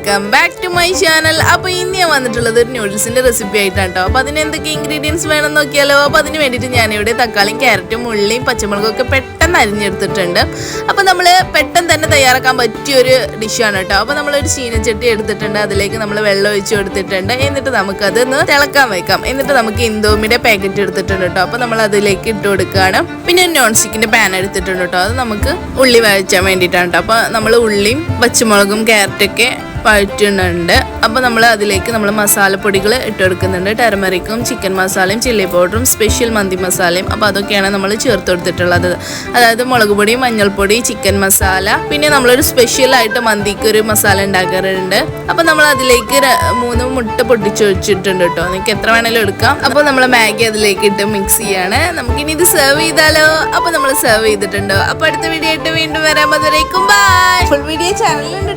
Welcome back to my channel. അപ്പോൾ ഇന്ന് ഞാൻ വന്നിട്ടുള്ളത് ഒരു നൂഡിൽസിൻ്റെ റെസിപ്പി ആയിട്ടാണ് കേട്ടോ. അപ്പോൾ അതിന് എന്തൊക്കെ ഇൻഗ്രീഡിയൻസ് വേണം നോക്കിയാലോ. അപ്പോൾ അതിന് വേണ്ടിയിട്ട് ഞാനിവിടെ തക്കാളിയും ക്യാരറ്റും ഉള്ളിയും പച്ചമുളകും ഒക്കെ പെട്ടെന്ന് അരിഞ്ഞെടുത്തിട്ടുണ്ട്. അപ്പോൾ നമ്മൾ പെട്ടെന്ന് തന്നെ തയ്യാറാക്കാൻ പറ്റിയൊരു ഡിഷാണ് കേട്ടോ. അപ്പോൾ നമ്മളൊരു ചീനച്ചട്ടി എടുത്തിട്ടുണ്ട്, അതിലേക്ക് നമ്മൾ വെള്ളം ഒഴിച്ച് കൊടുത്തിട്ടുണ്ട്. എന്നിട്ട് നമുക്കത് ഒന്ന് തിളക്കാൻ വെക്കാം. എന്നിട്ട് നമുക്ക് ഇൻഡോമിയുടെ പാക്കറ്റ് എടുത്തിട്ടുണ്ട് കേട്ടോ. അപ്പോൾ നമ്മൾ അതിലേക്ക് ഇട്ട് കൊടുക്കുകയാണ്. പിന്നെ ഒരു നോൺ സ്റ്റിക്കിൻ്റെ പാൻ എടുത്തിട്ടുണ്ട് കേട്ടോ. അത് നമുക്ക് ഉള്ളി വഴറ്റാൻ വേണ്ടിയിട്ടാണ് കേട്ടോ. അപ്പോൾ നമ്മൾ ഉള്ളിയും പച്ചമുളകും ക്യാരറ്റൊക്കെ വഴറ്റുന്നുണ്ട്. അപ്പോൾ നമ്മൾ അതിലേക്ക് നമ്മൾ മസാലപ്പൊടികൾ ഇട്ടെടുക്കുന്നുണ്ട്. ടെർമറിക്കും ചിക്കൻ മസാലയും ചില്ലി പൗഡറും സ്പെഷ്യൽ മന്തി മസാലയും. അപ്പോൾ അതൊക്കെയാണ് നമ്മൾ ചേർത്ത് കൊടുത്തിട്ടുള്ളത്. അതായത് മുളക് പൊടി, മഞ്ഞൾപ്പൊടി, ചിക്കൻ മസാല, പിന്നെ നമ്മളൊരു സ്പെഷ്യലായിട്ട് മന്തിക്ക് ഒരു മസാല ഉണ്ടാക്കാറുണ്ട്. അപ്പോൾ നമ്മൾ അതിലേക്ക് 3 മുട്ട പൊട്ടിച്ച് വെച്ചിട്ടുണ്ട് കേട്ടോ. നിങ്ങൾക്ക് എത്ര വേണേലും എടുക്കാം. അപ്പോൾ നമ്മൾ മാഗി അതിലേക്ക് ഇട്ട് മിക്സ് ചെയ്യാണ്. നമുക്കിനി ഇത് സെർവ് ചെയ്താലോ. അപ്പോൾ നമ്മൾ സെർവ് ചെയ്തിട്ടുണ്ടോ. അപ്പോൾ അടുത്ത വീഡിയോ ആയിട്ട് വീണ്ടും വരാം. അതുവരേക്കും ബൈ. Full video ചാനലിലുണ്ട്.